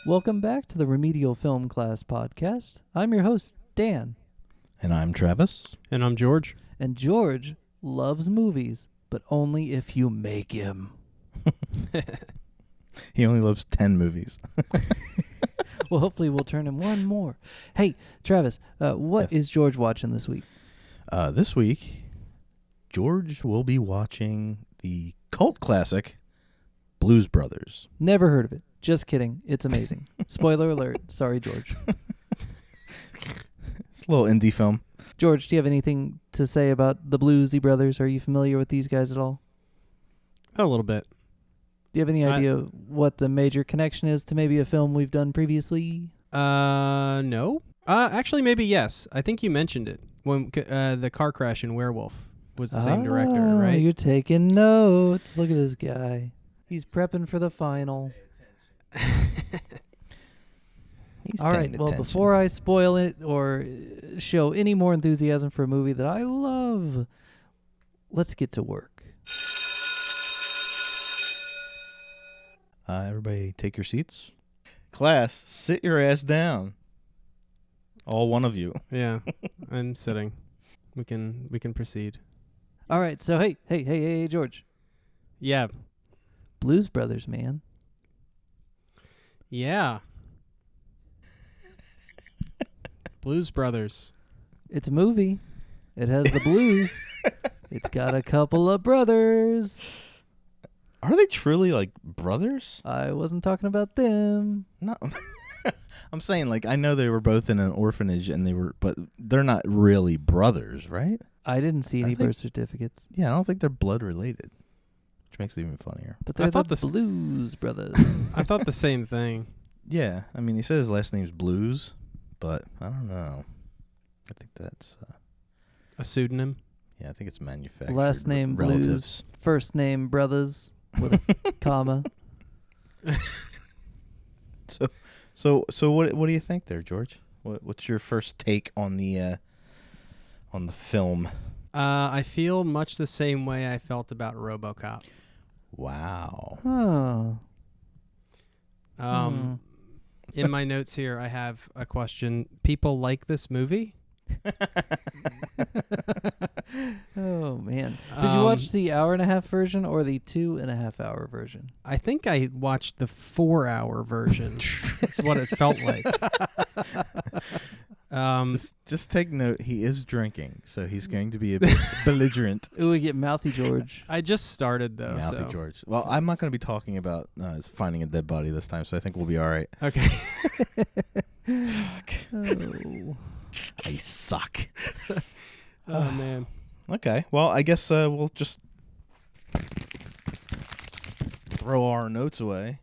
Welcome back to the Remedial Film Class Podcast. I'm your host, Dan. And I'm Travis. And I'm George. And George loves movies, but only if you make him. He only loves 10 movies. Well, hopefully we'll turn him one more. Hey, Travis, what is George watching this week? This week, George will be watching the cult classic, Blues Brothers. Never heard of it. Just kidding. It's amazing. Spoiler alert. Sorry, George. It's a little indie film. George, do you have anything to say about the Bluesy Brothers? Are you familiar with these guys at all? A little bit. Do you have any idea what the major connection is to maybe a film we've done previously? No. Actually, maybe yes. I think you mentioned it when the car crash in Werewolf was the same director, right? You're taking notes. Look at this guy. He's prepping for the final. He's all right. Well, before I spoil it or show any more enthusiasm for a movie that I love, let's get to work. Everybody take your seats. Class, sit your ass down. All one of you. Yeah, I'm sitting. We can proceed. All right. So, hey, George. Yeah. Blues Brothers, man. Yeah. Blues Brothers. It's a movie. It has the blues. It's got a couple of brothers. Are they truly like brothers? I wasn't talking about them. No. I'm saying, like, I know they were both in an orphanage but they're not really brothers, right? I didn't see any birth certificates. Yeah, I don't think they're blood related, which makes it even funnier. But they're the Blues Brothers. I thought the same thing. Yeah, I mean, he said his last name's Blues, but I don't know. I think that's a pseudonym. Yeah, I think it's manufactured. Last name relatives. Blues, first name Brothers with a comma. So what do you think there, George? What's your first take on the film? I feel much the same way I felt about RoboCop. Wow. Oh. In my notes here, I have a question. People like this movie? Oh, man. Did you watch the 1.5-hour version or the 2.5-hour version? I think I watched the 4-hour version. That's what it felt like. Just take note. He is drinking, so he's going to be a bit belligerent. Ooh, we get mouthy George. I just started, though. Mouthy George. Well, I'm not going to be talking about finding a dead body this time, so I think we'll be all right. Okay. Fuck. Oh. I suck. Oh, man. Okay. Well, I guess we'll just throw our notes away.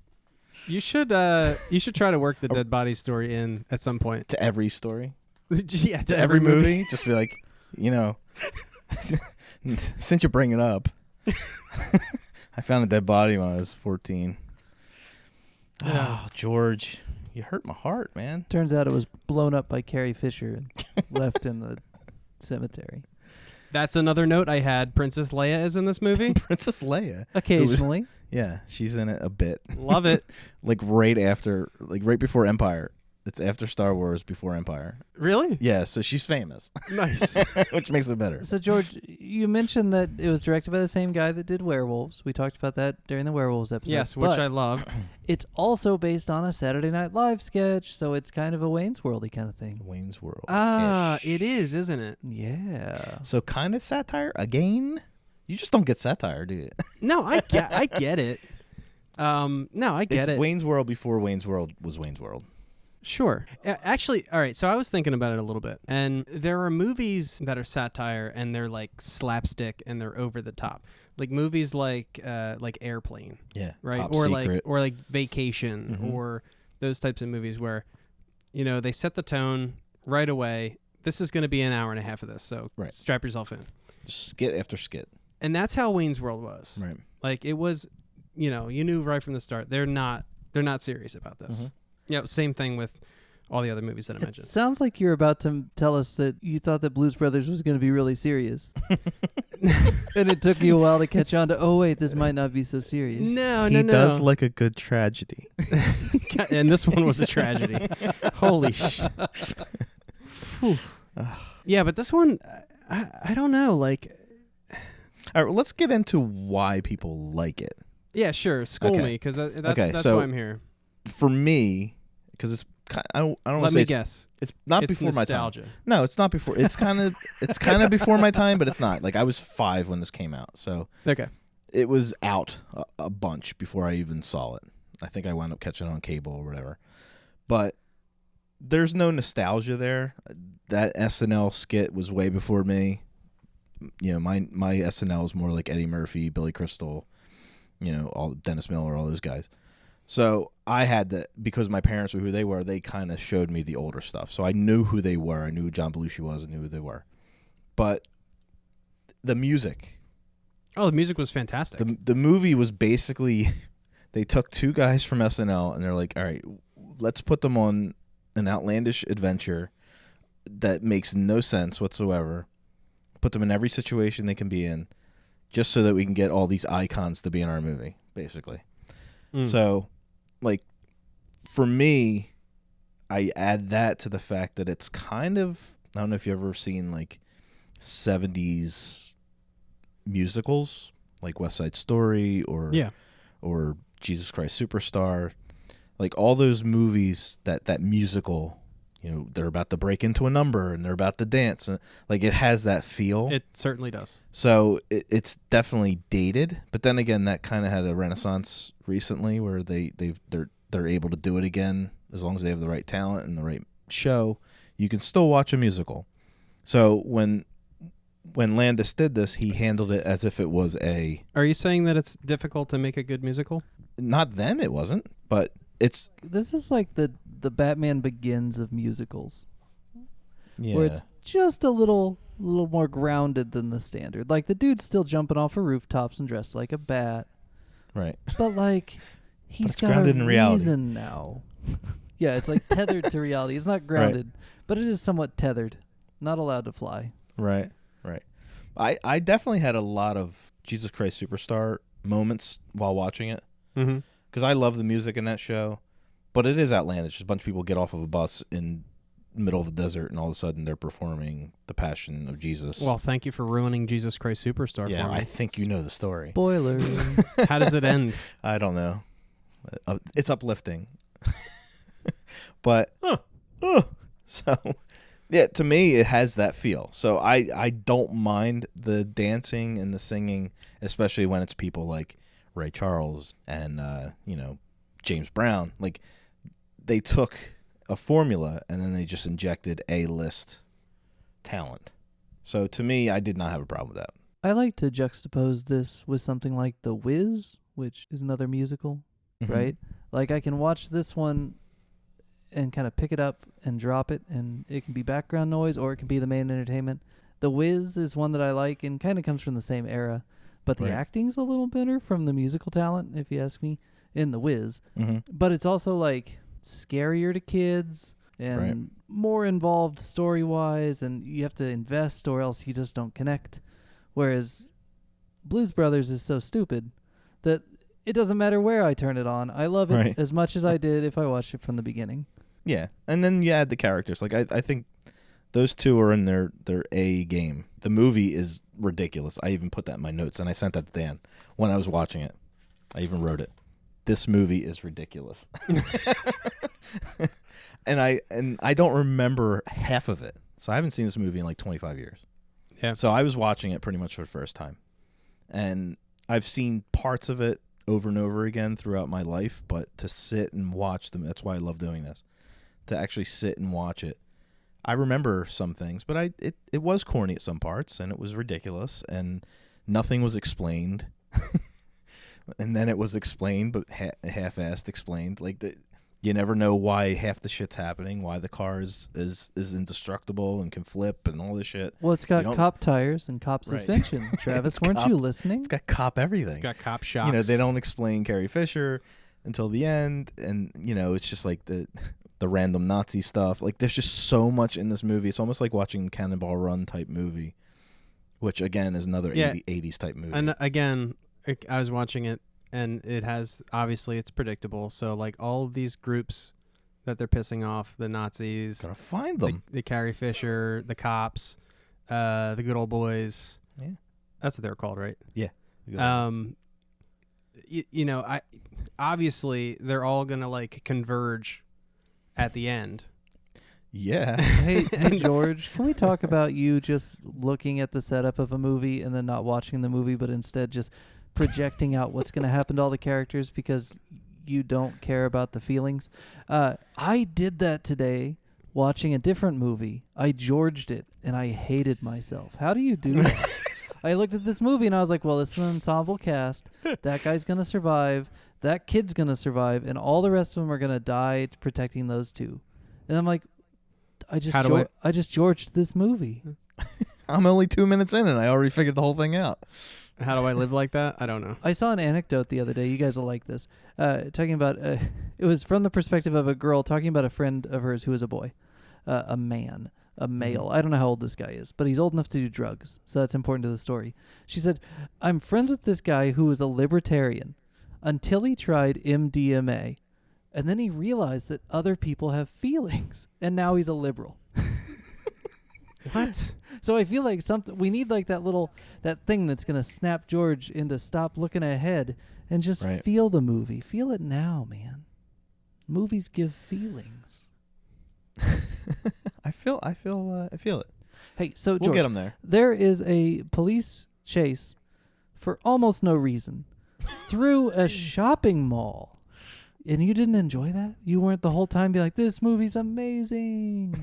You should try to work the dead body story in at some point. To every story? Yeah, to every movie? Just be like, since you bring it up, I found a dead body when I was 14. Oh, George, you hurt my heart, man. Turns out it was blown up by Carrie Fisher and left in the cemetery. That's another note I had. Princess Leia is in this movie. Princess Leia. Occasionally. Yeah, she's in it a bit. Love it. Like right before Empire. It's after Star Wars, before Empire. Really? Yeah, so she's famous. Nice. Which makes it better. So, George, you mentioned that it was directed by the same guy that did Werewolves. We talked about that during the Werewolves episode. Yes, which I loved. It's also based on a Saturday Night Live sketch, so it's kind of a Wayne's World-y kind of thing. Wayne's World. It is, isn't it? Yeah. So kind of satire again? You just don't get satire, do you? No, I get it. No, I get it. It's Wayne's World before Wayne's World was Wayne's World. Sure. Actually, all right, so I was thinking about it a little bit. And there are movies that are satire and they're like slapstick and they're over the top. Like movies like Airplane. Yeah. Right? Top Or Secret. like Vacation or those types of movies where, they set the tone right away. This is going to be an hour and a half of this, so strap yourself in. Skit after skit. And that's how Wayne's World was. Right. Like it was, you knew right from the start they're not serious about this. Same thing with all the other movies that I It mentioned. sounds like you're about to tell us that you thought that Blues Brothers was going to be really serious. And it took you a while to catch on to, oh, wait, this might not be so serious. No, He does like a good tragedy. And this one was a tragedy. Holy shit. Yeah, but this one, I don't know. Like, All right, well, let's get into why people like it. yeah, sure. School Okay. me, because that's so why I'm here. For me, because it's I don't want Let to say me it's, guess. it's not It's before nostalgia. my time. No, it's not before. It's kind of before my time, but it's not. Like I was 5 when this came out, so Okay. it was out a bunch before I even saw it. I think I wound up catching it on cable or whatever. But there's no nostalgia there. That SNL skit was way before me. You know, my SNL is more like Eddie Murphy, Billy Crystal, you know, all Dennis Miller, all those guys. So I had to, because my parents were who they were, they kind of showed me the older stuff. So I knew who they were. I knew who John Belushi was. I knew who they were. But the music. Oh, the music was fantastic. The movie was basically, they took 2 guys from SNL and they're like, all right, let's put them on an outlandish adventure that makes no sense whatsoever. Put them in every situation they can be in just so that we can get all these icons to be in our movie, basically. So, like, for me, I add that to the fact that it's kind of, I don't know if you've ever seen, like, 70s musicals, like West Side Story or Jesus Christ Superstar. Like, all those movies, that musical, you know, they're about to break into a number and they're about to dance. Like, it has that feel. It certainly does. So it's definitely dated, but then again, that kind of had a renaissance recently where they're able to do it again as long as they have the right talent and the right show. You can still watch a musical. So when Landis did this, he handled it as if it was a. Are you saying that it's difficult to make a good musical? Not then, it wasn't, but it's. This is like the Batman Begins of musicals. Yeah. Where it's just a little more grounded than the standard. Like, the dude's still jumping off of rooftops and dressed like a bat. Right. But, like, he's it's got grounded a in reality. reason now. Yeah, it's like tethered to reality. It's not grounded, but it is somewhat tethered. Not allowed to fly. Right. I definitely had a lot of Jesus Christ Superstar moments while watching it. Mm-hmm. Because I love the music in that show, but it is outlandish. A bunch of people get off of a bus in the middle of the desert, and all of a sudden they're performing the Passion of Jesus. Well, thank you for ruining Jesus Christ Superstar for me. I think you know the story. Spoiler. How does it end? I don't know. It's uplifting. But, so, yeah, to me, it has that feel. So I don't mind the dancing and the singing, especially when it's people like Ray Charles and, James Brown. Like, they took a formula and then they just injected A-list talent. So to me, I did not have a problem with that. I like to juxtapose this with something like The Wiz, which is another musical, right? Like, I can watch this one and kind of pick it up and drop it, and it can be background noise or it can be the main entertainment. The Wiz is one that I like and kind of comes from the same era, but the acting's a little better from the musical talent, if you ask me, in The Wiz. But it's also, like, scarier to kids and more involved story-wise, and you have to invest or else you just don't connect. Whereas Blues Brothers is so stupid that it doesn't matter where I turn it on. I love it as much as I did if I watched it from the beginning. Yeah, and then you add the characters. Like, I think those two are in their A game. The movie is ridiculous. I even put that in my notes, and I sent that to Dan when I was watching it. I even wrote it. This movie is ridiculous. And I don't remember half of it. So I haven't seen this movie in like 25 years. Yeah. So I was watching it pretty much for the first time. And I've seen parts of it over and over again throughout my life, but to sit and watch them, that's why I love doing this. To actually sit and watch it. I remember some things, but it was corny at some parts, and it was ridiculous, and nothing was explained. And then it was explained, but half-assed explained. Like, you never know why half the shit's happening, why the car is indestructible and can flip and all this shit. Well, it's got cop tires and cop suspension. Travis, weren't you listening? It's got cop everything. It's got cop shocks. They don't explain Carrie Fisher until the end, and, it's just like the random Nazi stuff. Like, there's just so much in this movie. It's almost like watching Cannonball Run type movie, which again is another 80s type movie. And again, I was watching it, and it has, obviously it's predictable. So like all of these groups that they're pissing off, the Nazis, Gotta find them. the Carrie Fisher, the cops, the good old boys. Yeah, that's what they're called, right? Yeah. You know, obviously they're all gonna like converge at the end. Yeah. Hey, George, can we talk about you just looking at the setup of a movie and then not watching the movie, but instead just projecting out what's going to happen to all the characters because you don't care about the feelings? I did that today watching a different movie. I Georged it, and I hated myself. How do you do that? I looked at this movie, and I was like, well, it's an ensemble cast. That guy's going to survive. That kid's going to survive, and all the rest of them are going to die protecting those two. And I'm like, I just Georged this movie. I'm only 2 minutes in, and I already figured the whole thing out. How do I live like that? I don't know. I saw an anecdote the other day. You guys will like this. Talking about, it was from the perspective of a girl talking about a friend of hers who was a boy, a man, a male. I don't know how old this guy is, but he's old enough to do drugs. So that's important to the story. She said, I'm friends with this guy who was a libertarian until he tried MDMA. And then he realized that other people have feelings. And now he's a liberal. What? So I feel like we need like that thing that's going to snap George into stop looking ahead and just feel the movie. Feel it now, man. Movies give feelings. I feel it. Hey, so George, we'll get them there. There is a police chase for almost no reason through a shopping mall. And you didn't enjoy that? You weren't the whole time be like, this movie's amazing.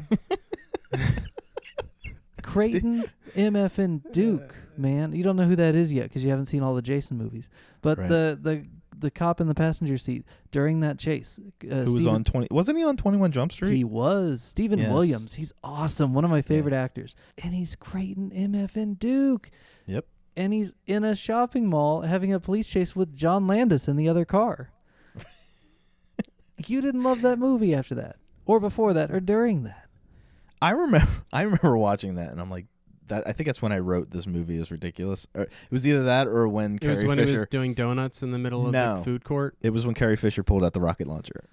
Creighton, MF, and Duke, man. You don't know who that is yet because you haven't seen all the Jason movies. But the cop in the passenger seat during that chase. Who was on 20? Wasn't he on 21 Jump Street? He was. Stephen Williams. He's awesome. One of my favorite actors. And he's Creighton, MF, and Duke. Yep. And he's in a shopping mall having a police chase with John Landis in the other car. You didn't love that movie after that, or before that, or during that. I remember watching that, and I'm like, I think that's when I wrote this movie is ridiculous. It was either that or when Carrie Fisher. It was when he was doing donuts in the middle of the food court. It was when Carrie Fisher pulled out the rocket launcher.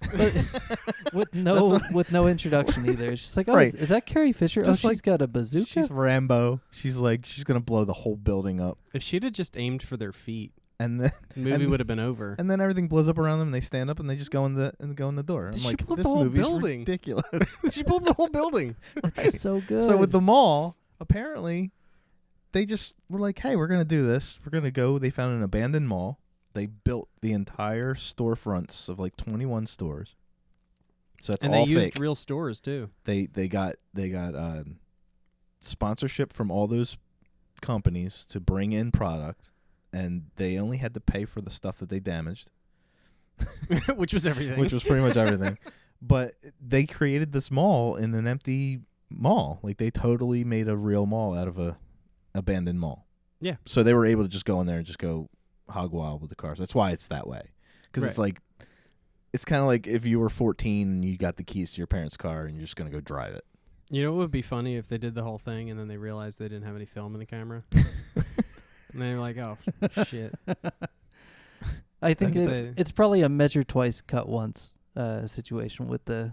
with no introduction either. It's just like, is that Carrie Fisher? Just she's got a bazooka. She's Rambo. She's like, she's gonna blow the whole building up. If she'd have just aimed for their feet, and then the movie would have been over. And then everything blows up around them, and they stand up and they just go in the door. I'm like, this movie's ridiculous. She blew up the whole building. It's so good. So with the mall, apparently, they just were like, hey, we're gonna do this. We're gonna go. They found an abandoned mall. They built the entire storefronts of like 21 stores. So that's all fake. And they used real stores too. They got sponsorship from all those companies to bring in product. And they only had to pay for the stuff that they damaged. Which was everything. Which was pretty much everything. But they created this mall in an empty mall. Like, they totally made a real mall out of a abandoned mall. Yeah. So they were able to just go in there and just go hog wild with the cars. That's why it's that way. Because it's like, it's kind of like if you were 14 and you got the keys to your parents' car and you're just going to go drive it. You know what would be funny if they did the whole thing and then they realized they didn't have any film in the camera? And they're like, oh, shit. I think it's probably a measure twice, cut once situation with the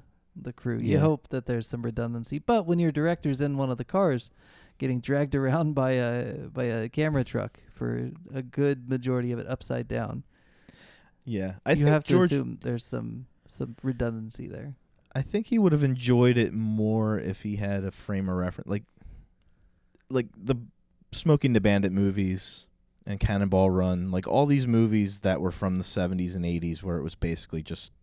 crew. You hope that there's some redundancy. But when your director's in one of the cars getting dragged around by a camera truck for a good majority of it upside down, you have to assume there's some redundancy there. I think he would have enjoyed it more if he had a frame of reference. Like the Smoking the Bandit movies and Cannonball Run, like all these movies that were from the 70s and 80s where it was basically just...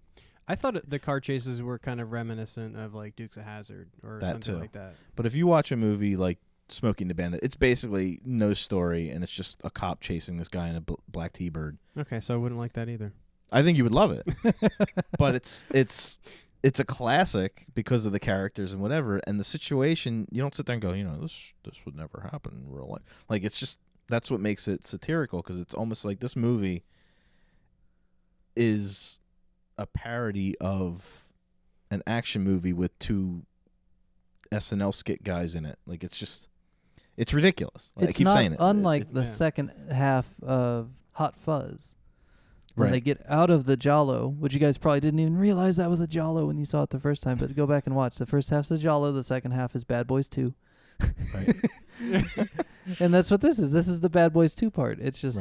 I thought the car chases were kind of reminiscent of like Dukes of Hazzard or something like that. But if you watch a movie like Smoking the Bandit, it's basically no story and it's just a cop chasing this guy in a black T-Bird. Okay, so I wouldn't like that either. I think you would love it. But it's a classic because of the characters and whatever, and the situation. You don't sit there and go, this would never happen in real life. Like, it's just, that's what makes it satirical, because it's almost like this movie is a parody of an action movie with 2 SNL skit guys in it. Like, it's ridiculous. Like, I keep saying it. Unlike the second half of Hot Fuzz. When they get out of the Jalo, which you guys probably didn't even realize that was a Jalo when you saw it the first time, but go back and watch. The first half's a Jalo, the second half is Bad Boys 2. Right. And that's what this is. This is the Bad Boys 2 part. It's just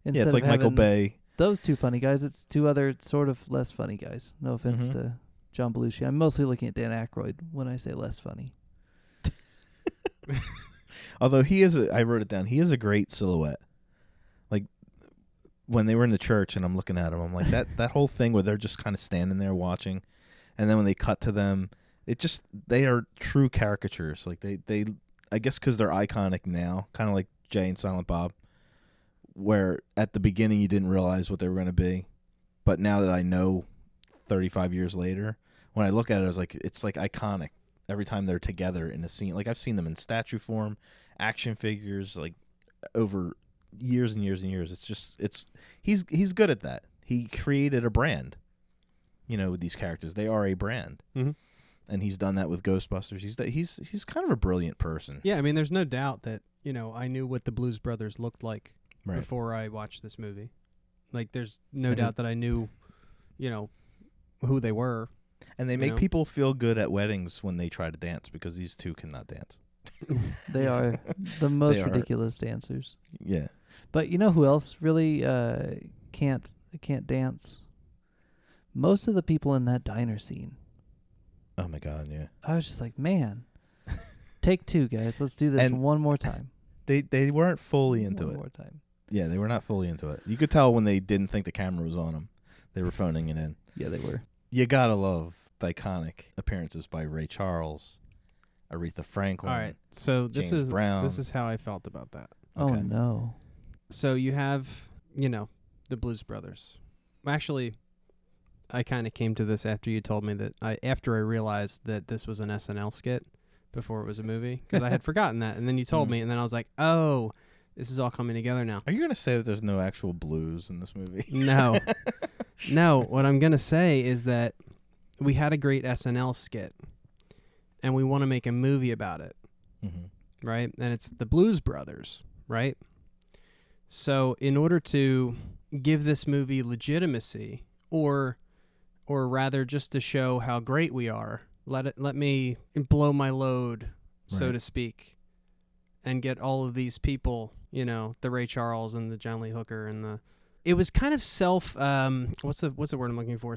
it's like Michael Bay. Those 2 funny guys, it's 2 other sort of less funny guys. No offense to John Belushi. I'm mostly looking at Dan Aykroyd when I say less funny. Although I wrote it down, he is a great silhouette. Like, when they were in the church and I'm looking at him, I'm like, that whole thing where they're just kind of standing there watching, and then when they cut to them, they are true caricatures. Like, they I guess because they're iconic now, kind of like Jay and Silent Bob, where at the beginning you didn't realize what they were going to be, but now that I know 35 years later, when I look at it, I was like, it's like iconic every time they're together in a scene. Like, I've seen them in statue form, action figures, like, over years and years and years. He's good at that. He created a brand, with these characters. They are a brand. Mm-hmm. And he's done that with Ghostbusters. He's kind of a brilliant person. Yeah, I mean, there's no doubt that, I knew what the Blues Brothers looked like before I watched this movie. Like, there's no doubt that I knew, who they were. And they make people feel good at weddings when they try to dance, because these 2 cannot dance. They are the most ridiculous dancers. Yeah. But you know who else really can't dance? Most of the people in that diner scene. Oh my God, yeah. I was just like, man, take 2, guys. Let's do this one more time. They weren't fully into it. One more time. Yeah, they were not fully into it. You could tell when they didn't think the camera was on them. They were phoning it in. Yeah, they were. You gotta love the iconic appearances by Ray Charles, Aretha Franklin. All right, so James Brown. This is how I felt about that. Okay. Oh no. So you have, the Blues Brothers. Actually, I kind of came to this after you told me that after I realized that this was an SNL skit before it was a movie, because I had forgotten that, and then you told me, and then I was like, oh, this is all coming together now. Are you going to say that there's no actual blues in this movie? No. No, what I'm going to say is that we had a great SNL skit, and we want to make a movie about it, right? And it's the Blues Brothers, right? So in order to give this movie legitimacy, or rather just to show how great we are, let me blow my load, so to speak, and get all of these people, the Ray Charles and the John Lee Hooker and it was kind of what's the word I'm looking for?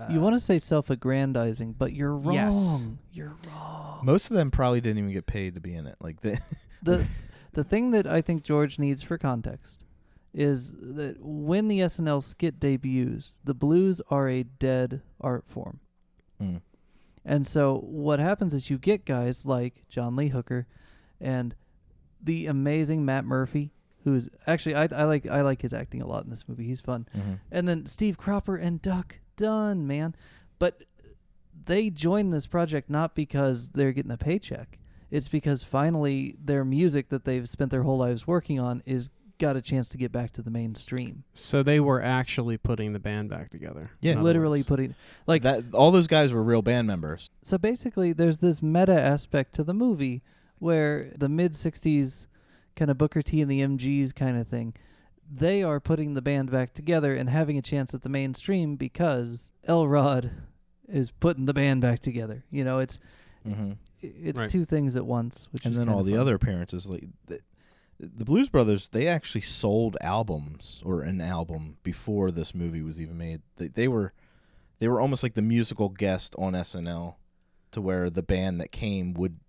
You want to say self-aggrandizing, but you're wrong. Yes. You're wrong. Most of them probably didn't even get paid to be in it. Like the thing that I think George needs for context is that when the SNL skit debuts, the blues are a dead art form. Mm. And so what happens is you get guys like John Lee Hooker and the amazing Matt Murphy, who's actually I like his acting a lot in this movie. He's fun. Mm-hmm. And then Steve Cropper and Duck Dunn, man. But they joined this project not because they're getting a paycheck. It's because finally their music that they've spent their whole lives working on is got a chance to get back to the mainstream. So they were actually putting the band back together. Yeah, literally putting like that. All those guys were real band members. So basically, there's this meta aspect to the movie where the mid-'60s kind of Booker T and the MGs kind of thing, they are putting the band back together and having a chance at the mainstream because Elrod is putting the band back together. It's Right. 2 things at once. And then all the other appearances, like the Blues Brothers, they actually sold albums or an album before this movie was even made. They were almost like the musical guest on SNL, to where the band that came would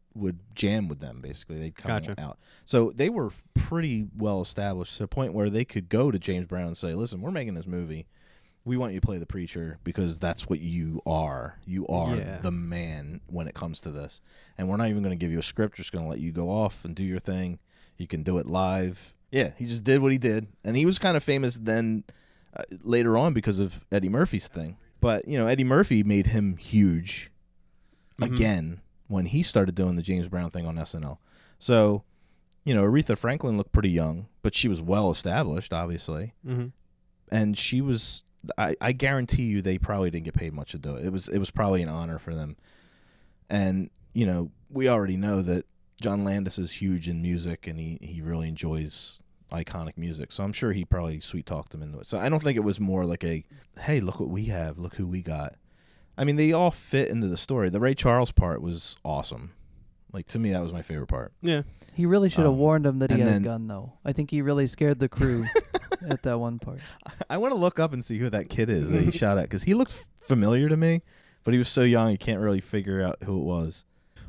jam with them. Basically, they'd come out. So they were pretty well established to the point where they could go to James Brown and say, "Listen, we're making this movie. We want you to play the preacher because that's what you are. You are the man when it comes to this. And we're not even going to give you a script. We're just going to let you go off and do your thing. You can do it live." Yeah, he just did what he did. And he was kind of famous then later on because of Eddie Murphy's thing. But, Eddie Murphy made him huge again when he started doing the James Brown thing on SNL. So, Aretha Franklin looked pretty young, but she was well established, obviously. Mm-hmm. And she was I guarantee you they probably didn't get paid much to do it. It was probably an honor for them. And, you know, we already know that John Landis is huge in music, and he really enjoys iconic music. So I'm sure he probably sweet-talked them into it. So I don't think it was more like a, hey, look what we have, look who we got. I mean, they all fit into the story. The Ray Charles part was awesome. Like, to me, that was my favorite part. Yeah. He really should have warned him that he and had then- a gun, though. I think he really scared the crew at that one part. I want to look up and see who that kid is that he shot at, because he looked familiar to me, but he was so young you can't really figure out who it was.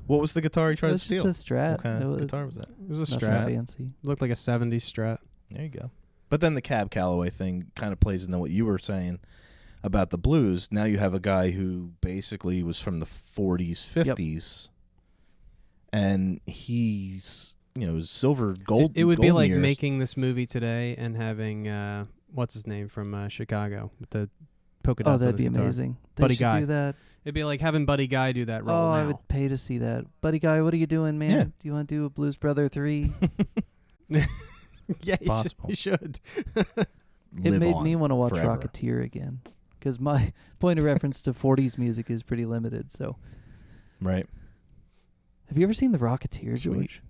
What was the guitar he tried It to was steal? just a Strat. What kind It of was guitar was that? It was a nothing Strat. fancy. Looked like a 70s Strat. There you go. But then the Cab Calloway thing kind of plays into what you were saying about the blues. Now you have a guy who basically was from the 40s, 50s, and he's, you know, silver, gold. It would be golden like years. making this movie today and having what's his name from Chicago with the polka dots. Oh, on that'd his be guitar. amazing. They Buddy should Guy. do that. It'd be like having Buddy Guy do that role Oh, now. I would pay to see that. Buddy Guy, what are you doing, man? Yeah. Do you want to do a Blues Brother 3? Yeah, Possible. you should. It Live made on me want to watch forever. Rocketeer again. Because my point of reference to 40s music is pretty limited. So, Right. have you ever seen The Rocketeer, Sweet. George?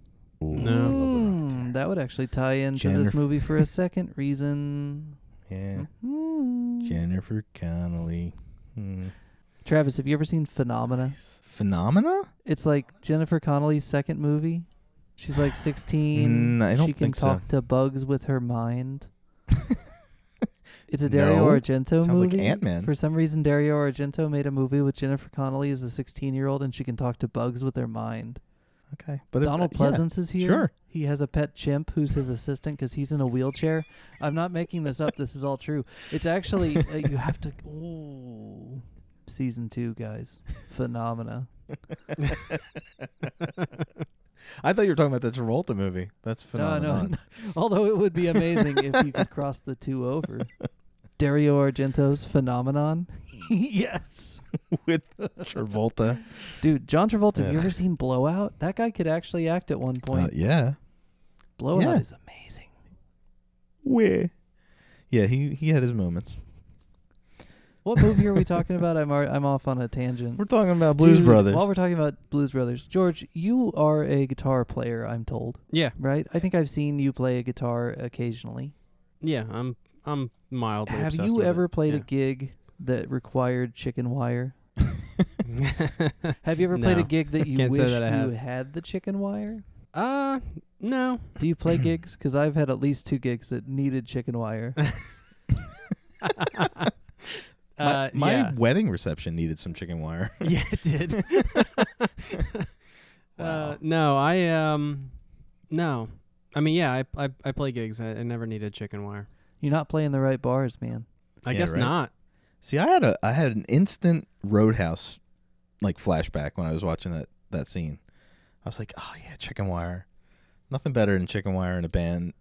Ooh, No. I love the Rocketeer. That would actually tie into this Jennifer- movie for a second reason. Yeah. Mm. Jennifer Connelly. Travis, have you ever seen Phenomena? Phenomena? It's like Jennifer Connelly's second movie. She's like 16. I don't she can think so. talk to bugs with her mind. It's a Dario No. Argento Sounds like movie. Ant-Man. For some reason, Dario Argento made a movie with Jennifer Connelly as a 16-year-old, and she can talk to bugs with her mind. Okay. But Donald Pleasance is here. Sure. He has a pet chimp who's his assistant because he's in a wheelchair. I'm not making this up. This is all true. It's actually, you have to... Ooh. Season 2, guys. Phenomena. I thought you were talking about the Travolta movie. That's phenomenal. No. Although it would be amazing if you could cross the two over. Dario Argento's Phenomenon. Yes. With Travolta. Dude, John Travolta, have you Yeah. ever seen Blowout? That guy could actually act at one point. Yeah. Blowout yeah. is amazing. Where? Yeah, he had his moments. What movie are we talking about? I'm off on a tangent. We're talking about Blues Dude, Brothers. While we're talking about Blues Brothers, George, you are a guitar player, I'm told, Yeah, right? I think I've seen you play a guitar occasionally. yeah. I'm mildly. Have obsessed you with ever it. played Yeah. a gig that required chicken wire? Have you ever played a No. gig that you Can't say wished that I you have. had the chicken wire? No. Do you play gigs? Because I've had at least 2 gigs that needed chicken wire. My yeah. wedding reception needed some chicken wire. Yeah, it did. Wow. No. I mean, yeah, I play gigs. I never needed chicken wire. You're not playing the right bars, man. I Yeah, guess right. not. See, I had an instant Roadhouse like flashback when I was watching that scene. I was like, oh yeah, chicken wire. Nothing better than chicken wire in a band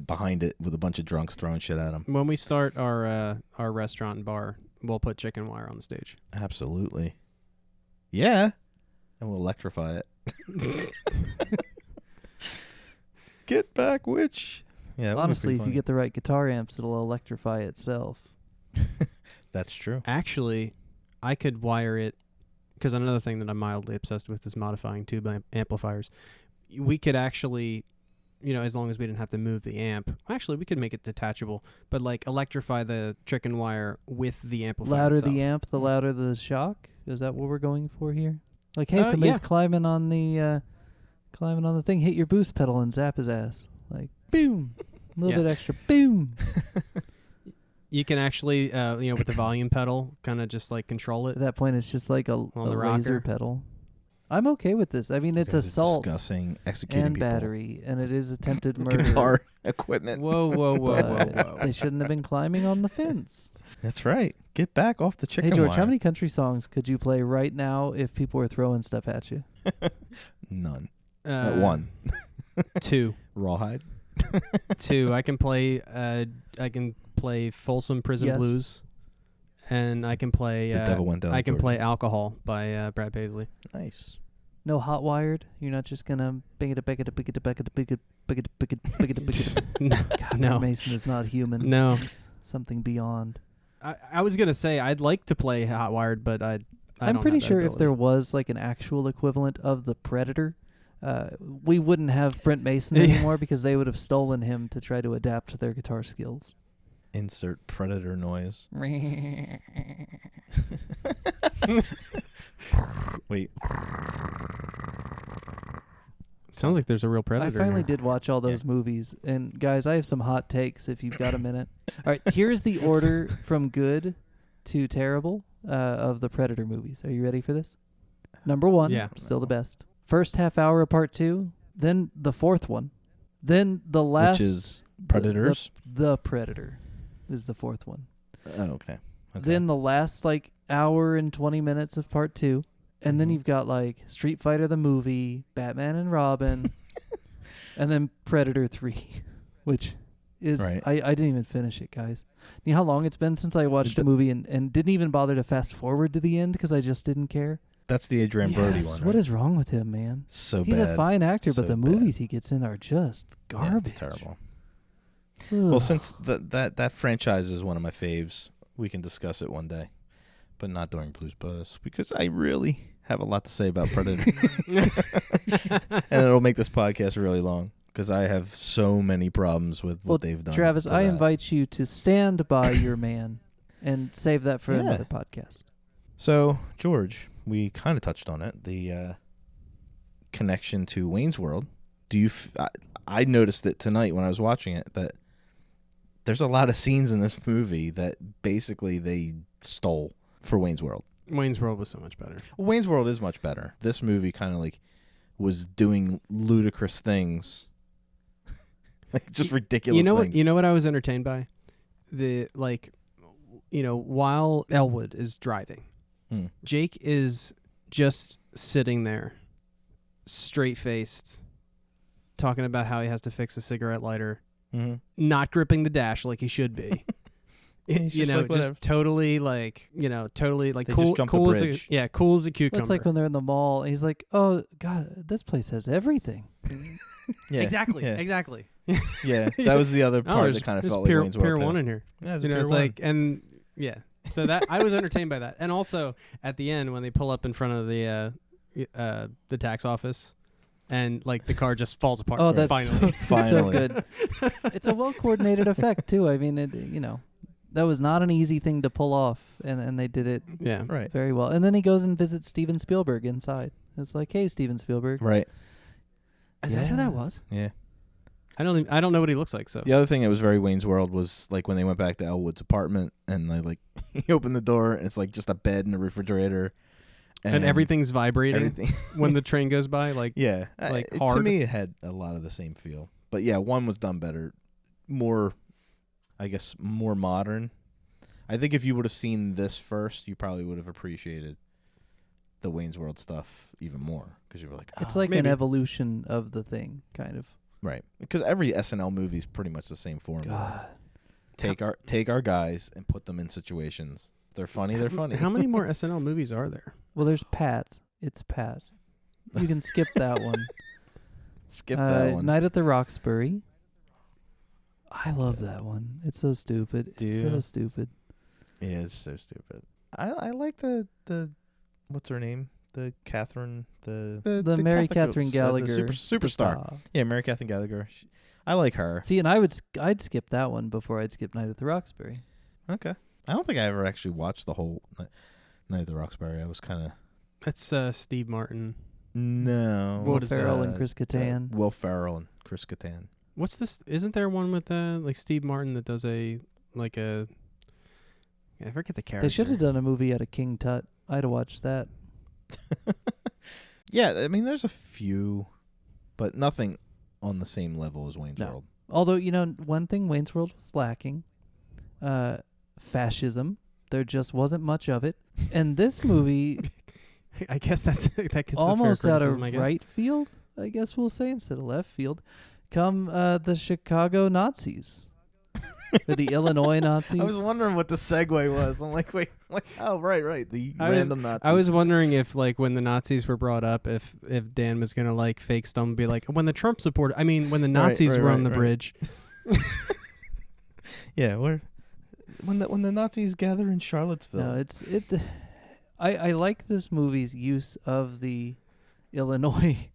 behind it with a bunch of drunks throwing shit at them. When we start our restaurant and bar, we'll put chicken wire on the stage. Absolutely. Yeah. And we'll electrify it. Get back, witch. Yeah. that would be Honestly, pretty if you funny. get the right guitar amps, it'll electrify itself. That's true. Actually, I could wire it, because another thing that I'm mildly obsessed with is modifying tube amplifiers. We could actually, as long as we didn't have to move the amp. Actually, we could make it detachable, but like electrify the chicken wire with the amplifier Louder itself. the amp, the louder the shock. Is that what we're going for here? Like, hey, somebody's yeah. climbing on the thing. Hit your boost pedal and zap his ass. Like, boom. A little bit Yes. extra. Boom. You can actually, with the volume pedal, kind of just like control it. At that point, it's just like a the laser rocker. pedal. I'm okay with this. I mean, it's You guys are assault discussing executing and people. battery, and it is attempted murder. Guitar equipment. Whoa. But they shouldn't have been climbing on the fence. That's right. Get back off the chicken Hey, George, wire. how many country songs could you play right now if people were throwing stuff at you? None. One. 2. Rawhide. 2. I can play Folsom Prison Yes. Blues, and I can play The Devil Went Down. I can Georgia. plsay Alcohol by Brad Paisley. Nice. No hot wired? You're not just gonna bing it, bing it, bing it, bing it, bing it, bing it, bing it, bing it, bing it. No. God, No. Mason is not human. No. He's something beyond. I was gonna say I'd like to play Hotwired, but I'm pretty sure if there was like an actual equivalent of the Predator, we wouldn't have Brent Mason anymore because they would have stolen him to try to adapt their guitar skills. Insert Predator noise. Wait. Sounds like there's a real Predator. I finally here. did watch all those movies, and guys, I have some hot takes if you've got a minute. All right, here's the order from good to terrible of the Predator movies. Are you ready for this? Number 1, still the best. First half hour of part 2, then the fourth one, then the last. Which is Predators? The Predator is the fourth one. Oh, okay. Then the last like hour and 20 minutes of part 2. And then you've got like Street Fighter the movie, Batman and Robin, and then Predator 3, which is right. I didn't even finish it, guys. You know how long it's been since I watched a movie and didn't even bother to fast forward to the end because I just didn't care? That's the Adrian Brody one, right? What is wrong with him, man? So He's bad. a fine actor, So but the movies he gets in are just garbage. Yeah, it's terrible. Ugh. Well, since that franchise is one of my faves, we can discuss it one day, but not during Blues Buzz because I really have a lot to say about Predator. And it'll make this podcast really long because I have so many problems with what they've done. Travis, I invite you to stand by your man and save that for another podcast. So, George, we kind of touched on it, the connection to Wayne's World. Do you? I noticed it tonight when I was watching it that there's a lot of scenes in this movie that basically they stole for Wayne's World. Wayne's World was so much better. Wayne's World is much better. This movie kind of like was doing ludicrous things, like just ridiculous things. You know what I was entertained by? While Elwood is driving, Jake is just sitting there, straight-faced, talking about how he has to fix a cigarette lighter, not gripping the dash like he should be. Just totally cool. Cool as a cucumber. It's like when they're in the mall. And he's like, "Oh God, this place has everything." Yeah, exactly. Yeah, that was the other part that kind of felt like Wayne's World. Pier 1 in here. Yeah, So that I was entertained by that, and also at the end when they pull up in front of the tax office. And like the car just falls apart. Oh, that's finally. So good. It's a well coordinated effect too. I mean, that was not an easy thing to pull off, and they did it very well. And then he goes and visits Steven Spielberg inside. It's like, hey, Steven Spielberg. Right. Is that who that was? Yeah. I don't know what he looks like. So the other thing that was very Wayne's World was like when they went back to Elwood's apartment and they like he opened the door and it's like just a bed and a refrigerator. And everything's vibrating when the train goes by, like hard. To me, it had a lot of the same feel. But yeah, one was done better, more modern. I think if you would have seen this first, you probably would have appreciated the Wayne's World stuff even more because you were like, it's like an evolution of the thing, kind of. Right, because every SNL movie is pretty much the same formula. God. Take our guys and put them in situations. If they're funny, they're funny. How many more SNL movies are there? Well, there's Pat. It's Pat. You can skip that one. Skip that one. Night at the Roxbury. I love that one. It's so stupid. It's so stupid. Yeah, it's so stupid. I like the what's her name? The Catherine the Mary Catherine Gallagher the superstar. Yeah, Mary Catherine Gallagher. I like her. See, and I'd skip that one before I'd skip Night at the Roxbury. Okay. I don't think I ever actually watched the whole Night at the Roxbury. I was kind of... That's Steve Martin. No. Will Ferrell and Chris Kattan. Will Ferrell and Chris Kattan. What's this? Isn't there one with like Steve Martin that does I forget the character. They should have done a movie out of King Tut. I'd have watched that. Yeah, I mean, there's a few, but nothing on the same level as Wayne's World. Although, one thing Wayne's World was lacking, fascism. There just wasn't much of it. And this movie... I guess that gets almost a fair out of criticism, right field, I guess we'll say, instead of left field, come the Chicago Nazis. Or the Illinois Nazis. I was wondering what the segue was. I'm like, wait, oh, right. The random Nazis. I was wondering if, like, when the Nazis were brought up, if Dan was going to, like, fake stump and be like, when the Trump supporter, when the Nazis were on the bridge. Yeah, when the Nazis gather in Charlottesville. No, I like this movie's use of the Illinois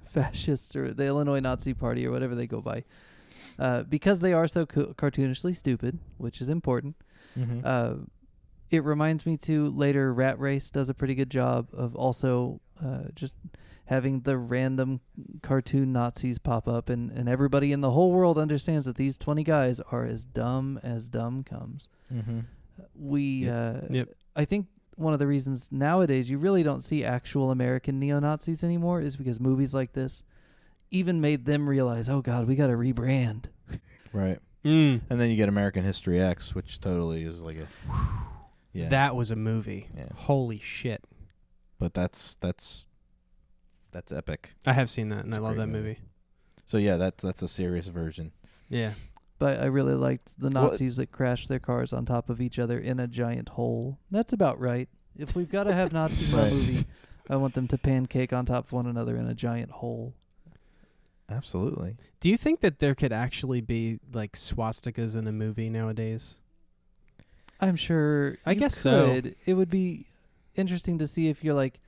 fascists or the Illinois Nazi Party or whatever they go by, because they are so cartoonishly stupid, which is important. Mm-hmm. It reminds me to later Rat Race does a pretty good job of also just having the random cartoon Nazis pop up, and everybody in the whole world understands that these 20 guys are as dumb comes. Mm-hmm. I think one of the reasons nowadays you really don't see actual American neo-Nazis anymore is because movies like this even made them realize, oh God, we got to rebrand. Right. And then you get American History X, which totally is like a... Yeah. That was a movie. Yeah. Holy shit. But that's epic. I have seen that, and It's I a love great that movie. movie. So yeah, that's a serious version. Yeah. But I really liked the Well, Nazis that crashed their cars on top of each other in a giant hole. That's about right. If we've got to have Nazis in a Right. movie, I want them to pancake on top of one another in a giant hole. Absolutely. Do you think that there could actually be like swastikas in a movie nowadays? I'm sure. I you guess so. could. It would be interesting to see if you're like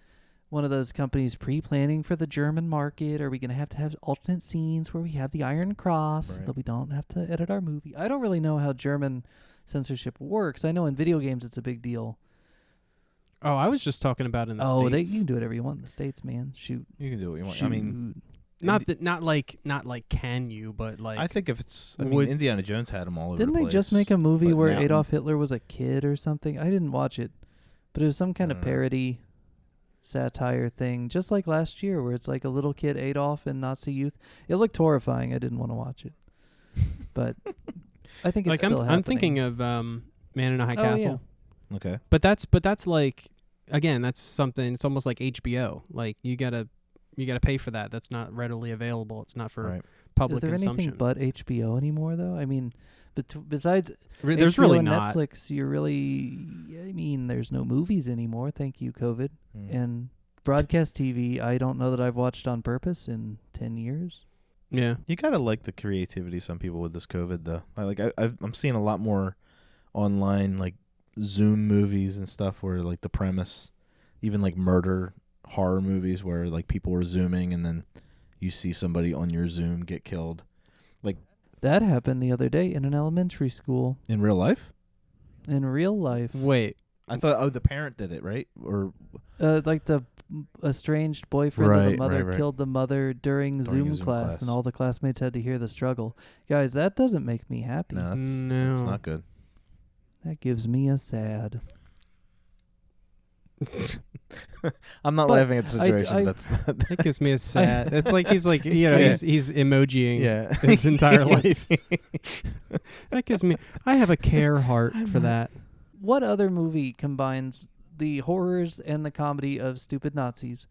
one of those companies pre-planning for the German market. Are we going to have alternate scenes where we have the Iron Cross Right. that we don't have to edit our movie? I don't really know how German censorship works. I know in video games it's a big deal. Oh, I was just talking about in the States. You can do whatever you want in the States, man. Shoot. You can do what you want. Shoot. I mean, not like can you, but like I think if it's... I mean, would- Indiana Jones had them all over Didn't the they place. just make a movie but where now- Adolf Hitler was a kid or something? I didn't watch it, but it was some kind of don't know. parody satire thing, just like last year, where it's like a little kid Adolf and Nazi youth. It looked horrifying. I didn't want to watch it, but I think it's like still happening. I'm thinking of Man in a High Oh, Castle. yeah. Okay. But that's like, again, that's something. It's almost like HBO. Like you gotta pay for that. That's not readily available. It's not for Right. public Is there consumption. anything but HBO anymore, though? I mean, besides There's HBO really and not. Netflix, there's no movies anymore. Thank you, COVID. Mm. And broadcast TV, I don't know that I've watched on purpose in 10 years. Yeah. You gotta like the creativity of some people with this COVID, though. I'm seeing a lot more online like Zoom movies and stuff where like the premise, even like murder horror movies where like people were zooming and then you see somebody on your Zoom get killed. That happened the other day in an elementary school In real life? in real life. Wait. I thought, the parent did it, right? Or Like the estranged boyfriend of the Right, mother right. killed the mother during Zoom Zoom class, class. and all the classmates had to hear the struggle. Guys, that doesn't make me happy. no, that's No. not good. That gives me a sad. I'm not But laughing at the situation. I- That's not. That gives me a sad. It's like he's like Yeah. he's emojiing Yeah. his entire life. That gives me. I have a care heart for that. What other movie combines the horrors and the comedy of stupid Nazis,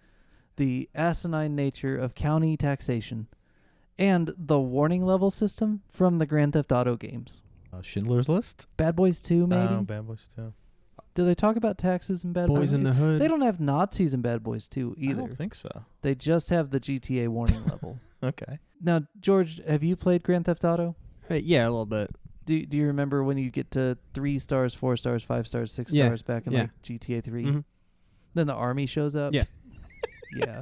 the asinine nature of county taxation, and the warning level system from the Grand Theft Auto games? Schindler's List? Bad Boys 2, maybe? Oh, Bad Boys 2. Do they talk about taxes in Bad Boys Boys in 2? the Hood. They don't have Nazis in Bad Boys 2 I either. don't think so. They just have the GTA warning level. Okay. Now, George, have you played Grand Theft Auto? Hey, yeah, a little bit. Do you remember when you get to 3 stars, 4 stars, 5 stars, 6 Yeah, stars back in yeah. like GTA 3? Mhm. Then the army shows up? Yeah. Yeah.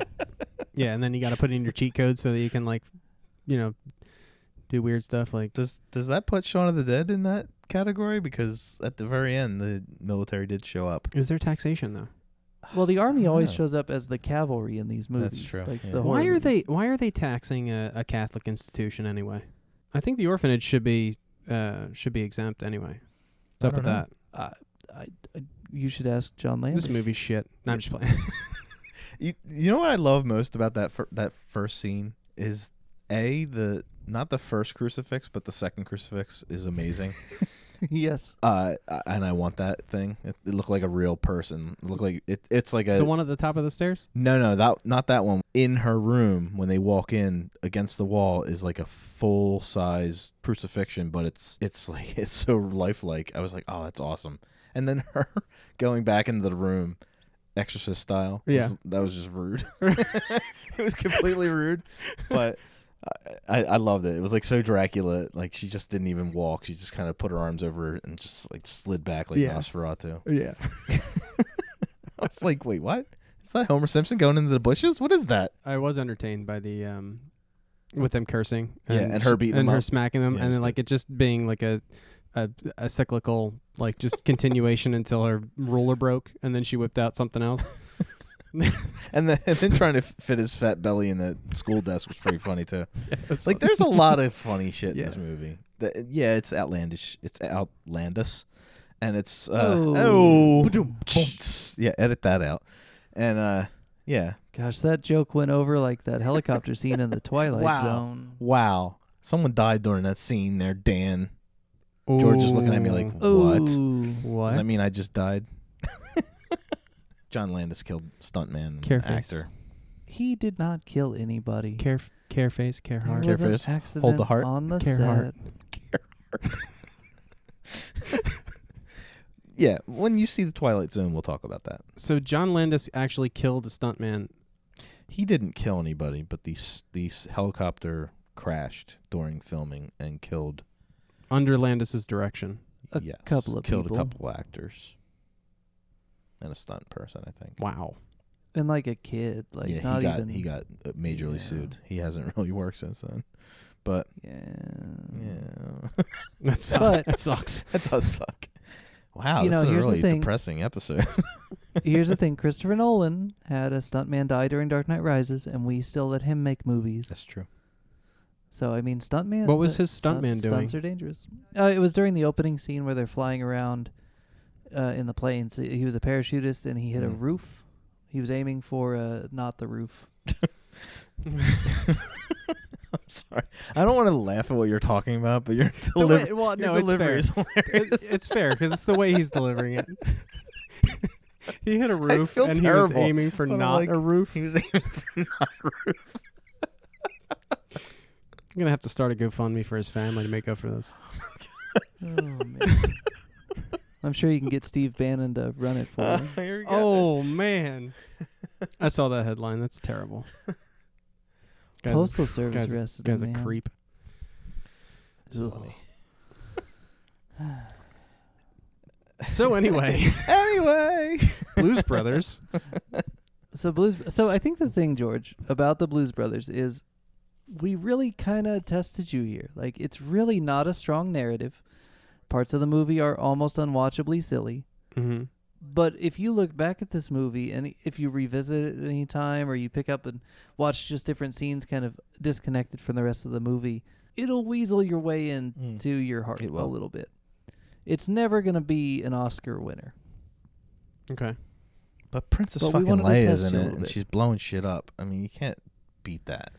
Yeah, and then you got to put in your cheat code so that you can like, do weird stuff like. Does that put Shaun of the Dead in that category? Because at the very end, the military did show up. Is there taxation though? Well, the army always Yeah. shows up as the cavalry in these movies. That's true, Like yeah. the horror Why movies. are they taxing a Catholic institution anyway? I think the orphanage should be exempt anyway. What's I up with don't that? You should ask John Landis. This movie's shit. No, I'm just playing. You know what I love most about that that first scene is not the first crucifix, but the second crucifix is amazing. Yes. And I want that thing. It looked like a real person. It looked like it's like a The one at the top of the stairs? No, not that one. In her room, when they walk in, against the wall is like a full size crucifixion, but it's like it's so lifelike. I was like, oh, that's awesome. And then her going back into the room, Exorcist style. Yeah. That was just rude. It was completely rude, but I loved it. It was like so Dracula. Like she just didn't even walk. She just kind of put her arms over her and just like slid back like Nosferatu. Yeah. I was like, wait, what? Is that Homer Simpson going into the bushes? What is that? I was entertained by the with them cursing. And her beating and them her up. smacking them, Yeah, and then like it just being like a cyclical like just continuation until her ruler broke, and then she whipped out something else. and then trying to fit his fat belly in the school desk was pretty funny too. Yeah, like there's a lot of funny shit in this movie. It's outlandish. It's outlandish, and it's yeah. Edit that out, and yeah. Gosh, that joke went over like that helicopter scene in the Twilight Zone. Wow, someone died during that scene there, Dan. George is looking at me like, what? What? Does that mean I just died? John Landis killed stuntman and actor. He did not kill anybody. Care face, care heart. There was an Face, accident hold the heart. on the Care set. heart. Yeah, when you see the Twilight Zone, we'll talk about that. So John Landis actually killed a stuntman. He didn't kill anybody, but the helicopter crashed during filming and killed Under Landis's direction. A couple of killed people. a couple actors and a stunt person, I think. Wow. And like a kid, like Yeah, not he got majorly sued. He hasn't really worked since then, but yeah. That sucks. But- that sucks. That does suck. Wow, You this know, is a here's the really thing. depressing episode. Here's the thing: Christopher Nolan had a stuntman die during Dark Knight Rises, and we still let him make movies. That's true. So I mean, stuntman. What was his stuntman doing? Stunts are dangerous. It was during the opening scene where they're flying around in the planes. He was a parachutist, and he hit a roof. He was aiming for not the roof. I'm sorry. I don't want to laugh at what you're talking about, but your delivery it's fair. is hilarious. It's fair because it's the way he's delivering it. He hit a roof feel and terrible, he was aiming for but I'm not like, a roof. He was aiming for not a roof. I'm gonna have to start a GoFundMe for his family to make up for this. Oh man! I'm sure you can get Steve Bannon to run it for you. Here we go. Oh man, I saw that headline. That's terrible. Postal Service arrested Guy's him, a man. creep. That's funny. So anyway, Blues Brothers. So I think the thing, George, about the Blues Brothers is we really kind of tested you here. Like, it's really not a strong narrative. Parts of the movie are almost unwatchably silly. Mm-hmm. But if you look back at this movie and if you revisit it any time or you pick up and watch just different scenes kind of disconnected from the rest of the movie, it'll weasel your way into your heart a little bit. It's never going to be an Oscar winner. Okay. But Princess But we fucking wanted to Leia's test in you a it, little and bit. she's blowing shit up. I mean, you can't beat that.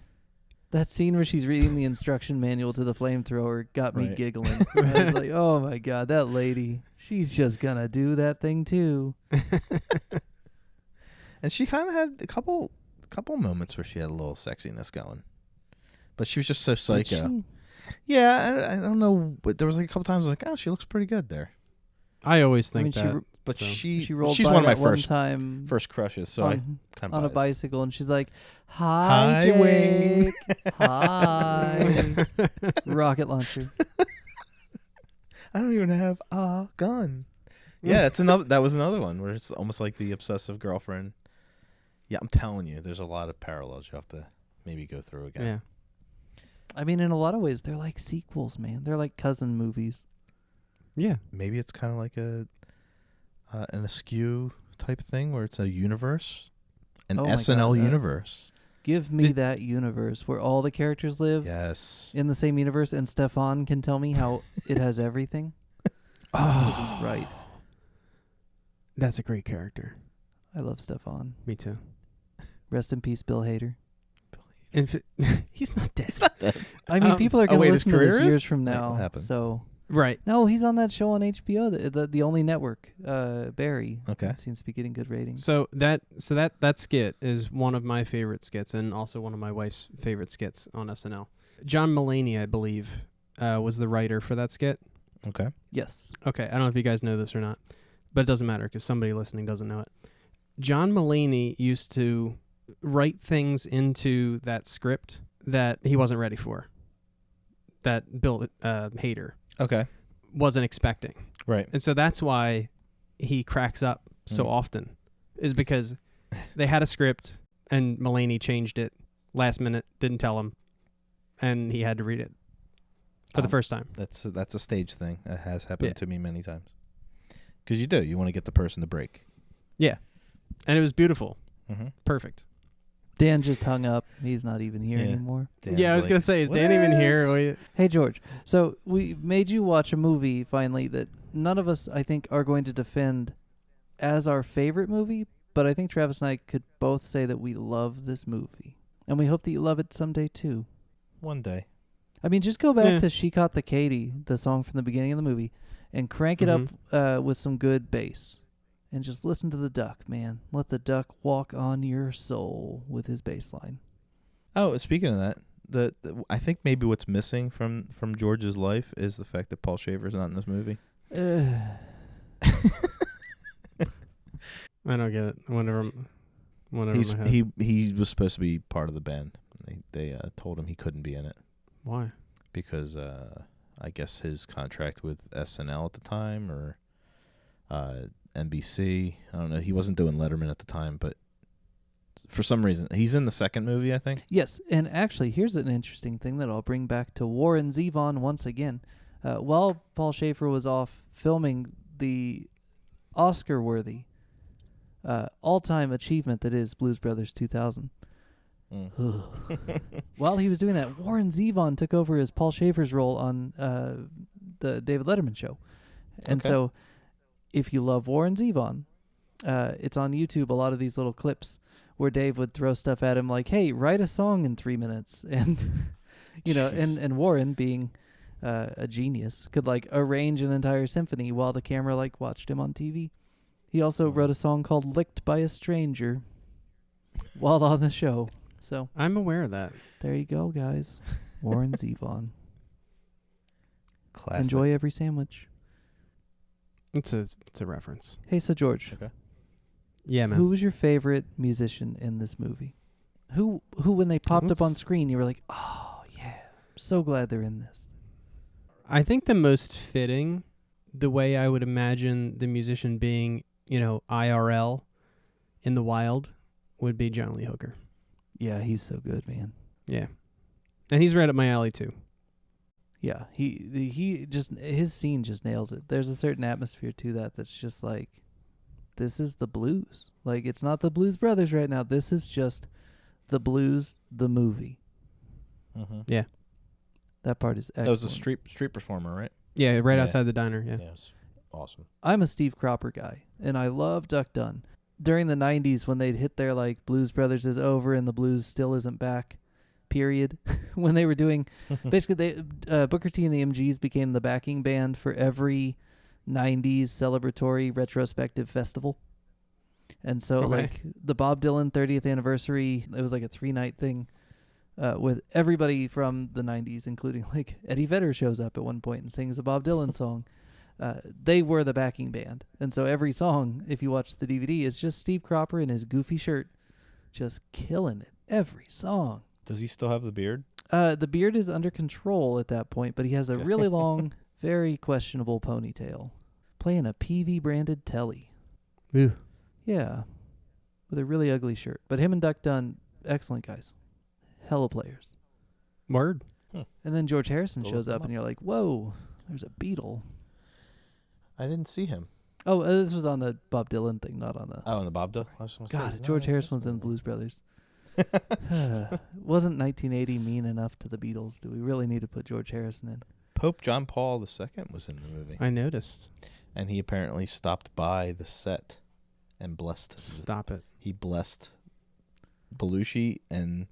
That scene where she's reading the instruction manual to the flamethrower got me Right. giggling. I was like, oh my God, that lady, she's just going to do that thing too. And she kind of had a couple moments where she had a little sexiness going. But she was just so psycho. Yeah, I don't know. But there was like a couple times like, oh, she looks pretty good there. I always think she that. But So. she rolled she's by one of my that one first time crushes, so I kind of on a biased. bicycle, and she's like, "Hi, Highway." Jake. Hi, rocket launcher." I don't even have a gun. Yeah, that was another one where it's almost like the obsessive girlfriend. Yeah, I'm telling you, there's a lot of parallels you have to maybe go through again. Yeah. I mean, in a lot of ways, they're like sequels, man. They're like cousin movies. Yeah. Maybe it's kind of like an askew type thing where it's a universe, an Oh my SNL God, universe. Give me that universe where all the characters live Yes. in the same universe, and Stefan can tell me how it has everything. This is right. That's a great character. I love Stefan. Me too. Rest in peace, Bill Hader. He's not dead. It's not that. I mean, people are going to wait, his listen to this career is? years from Wait, now. what happened? So Right. no, he's on that show on HBO, the only network, Barry. Okay. That seems to be getting good ratings. So that skit is one of my favorite skits and also one of my wife's favorite skits on SNL. John Mulaney, I believe, was the writer for that skit. Okay. Yes. Okay, I don't know if you guys know this or not, but it doesn't matter because somebody listening doesn't know it. John Mulaney used to write things into that script that he wasn't ready for. That Bill Hader Okay. wasn't expecting. Right. And so that's why he cracks up so often, is because they had a script and Mulaney changed it last minute, didn't tell him, and he had to read it for the first time. That's a stage thing. That has happened to me many times. Because you want to get the person to break. Yeah. And it was beautiful. Mm-hmm. Perfect. Dan just hung up. He's not even here anymore. Dan's I was like, going to say, is Dan even here? Hey, George. So we made you watch a movie, finally, that none of us, I think, are going to defend as our favorite movie, but I think Travis and I could both say that we love this movie. And we hope that you love it someday, too. One day. I mean, just go back to She Caught the Katy, the song from the beginning of the movie, and crank it up with some good bass. And just listen to the duck, man. Let the duck walk on your soul with his bass line. Oh, speaking of that, I think maybe what's missing from George's life is the fact that Paul Schaefer's not in this movie. I don't get it. Whenever he was supposed to be part of the band. They told him he couldn't be in it. Why? Because I guess his contract with SNL at the time or NBC. I don't know. He wasn't doing Letterman at the time, but for some reason he's in the second movie, I think. Yes, and actually, here's an interesting thing that I'll bring back to Warren Zevon once again. While Paul Schaefer was off filming the Oscar-worthy all-time achievement that is Blues Brothers 2000. While he was doing that, Warren Zevon took over as Paul Schaefer's role on the David Letterman show. And so if you love Warren Zevon, it's on YouTube, a lot of these little clips where Dave would throw stuff at him like, hey, write a song in 3 minutes. And, and Warren, being a genius, could like arrange an entire symphony while the camera like watched him on TV. He also wrote a song called Licked by a Stranger while on the show. So I'm aware of that. There you go, guys. Warren Zevon. Classic. Enjoy every sandwich. It's a reference. Hey, so George. Okay. Yeah, man. Who was your favorite musician in this movie? Who when they popped up on screen, you were like, oh, yeah, so glad they're in this. I think the most fitting, the way I would imagine the musician being, IRL in the wild, would be John Lee Hooker. Yeah, he's so good, man. Yeah. And he's right up my alley, too. Yeah, he just, his scene just nails it. There's a certain atmosphere to that's just like, this is the blues. Like, it's not the Blues Brothers right now. This is just the blues, the movie. Mm-hmm. Yeah. That part is excellent. That was a street performer, right? Yeah, right outside the diner, yeah. Yeah, it was awesome. I'm a Steve Cropper guy, and I love Duck Dunn. During the 90s, when they'd hit their, like, Blues Brothers is over and the blues still isn't back, period, when they were doing, basically, Booker T and the MGs became the backing band for every 90s celebratory retrospective festival. And so, like, the Bob Dylan 30th anniversary, it was like a 3-night thing with everybody from the 90s, including, like, Eddie Vedder shows up at one point and sings a Bob Dylan song. They were the backing band. And so every song, if you watch the DVD, is just Steve Cropper in his goofy shirt just killing it. Every song. Does he still have the beard? The beard is under control at that point, but he has a really long, very questionable ponytail. Playing a PV branded telly. Ew. Yeah. With a really ugly shirt. But him and Duck Dunn, excellent guys. Hella players. Word. And then George Harrison shows up and you're like, whoa, there's a Beatle. I didn't see him. Oh, this was on the Bob Dylan thing, not on the... Oh, on the Bob Dylan? God, George Harrison was in Blues Brothers. Wasn't 1980 mean enough to the Beatles? Do we really need to put George Harrison in? Pope John Paul II was in the movie. I noticed. And he apparently stopped by the set and blessed. Stop it. He blessed Belushi and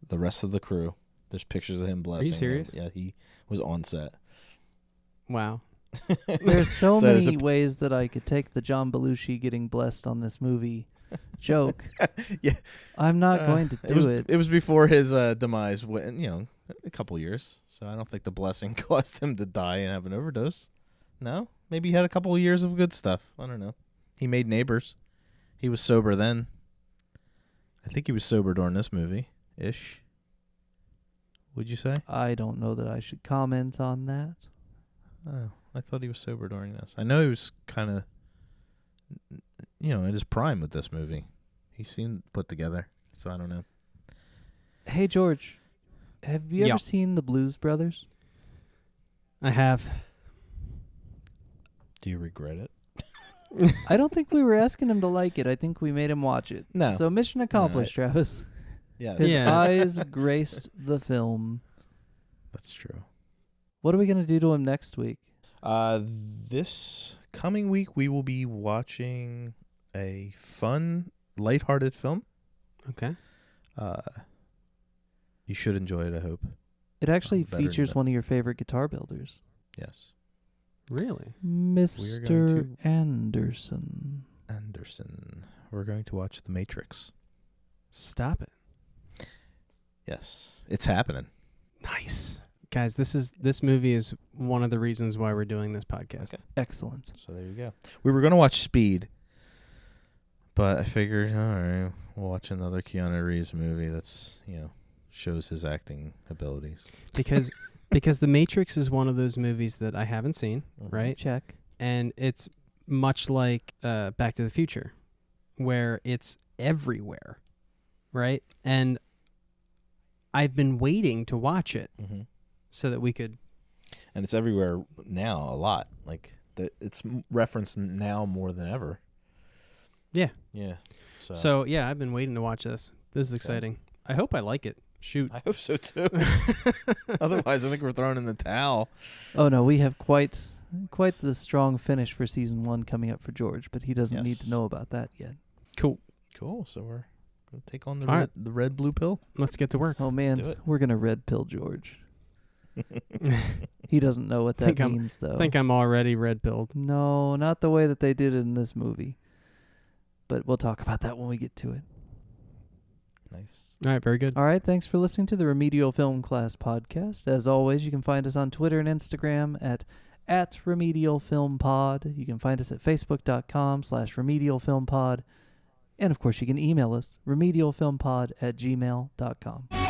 the rest of the crew. There's pictures of him blessing. Are you serious? Yeah, he was on set. Wow. There's so many ways that I could take the John Belushi getting blessed on this movie joke. Yeah, I'm not going to do it. It was before his demise, a couple years. So I don't think the blessing caused him to die and have an overdose. No, maybe he had a couple of years of good stuff. I don't know. He made Neighbors. He was sober then. I think he was sober during this movie, ish. Would you say? I don't know that I should comment on that. Oh, I thought he was sober during this. I know he was kind of, in his prime with this movie. He seemed put together, so I don't know. Hey, George, have you Yeah. ever seen The Blues Brothers? I have. Do you regret it? I don't think we were asking him to like it. I think we made him watch it. No. So mission accomplished, Travis. Yes. His Yeah. eyes graced the film. That's true. What are we going to do to him next week? This coming week, we will be watching a fun, lighthearted film. Okay. You should enjoy it, I hope. It actually better than features that. one of your favorite guitar builders, Yes. Really? Mr. Anderson. Anderson. We're going to watch The Matrix. Stop it. Yes. It's happening. Nice. Guys, this movie is one of the reasons why we're doing this podcast. Okay. Excellent. So there you go. We were going to watch Speed, but I figured, all right, we'll watch another Keanu Reeves movie that's, shows his acting abilities. Because The Matrix is one of those movies that I haven't seen, right? Check. And it's much like Back to the Future, where it's everywhere, right? And I've been waiting to watch it Mm-hmm. so that we could. And it's everywhere now a lot. Like, it's referenced now more than ever. Yeah. Yeah. So yeah, I've been waiting to watch this. This is exciting. I hope I like it. Shoot. I hope so, too. Otherwise, I think we're throwing in the towel. Oh no, we have quite the strong finish for season 1 coming up for George, but he doesn't need to Yes. know about that yet. Cool. Cool. So we're going to take on All right. the red blue pill. Let's get to work. Oh do man, it. we're gonna red pill George. He doesn't know what that Think I'm- means though. I think I'm already red-pilled. No, not the way that they did it in this movie. But we'll talk about that when we get to it. Nice. All right, very good. All right, thanks for listening to the Remedial Film Class podcast. As always, you can find us on Twitter and Instagram at Remedial Film Pod. You can find us at facebook.com/remedialfilmpod. And of course, you can email us, remedialfilmpod@gmail.com.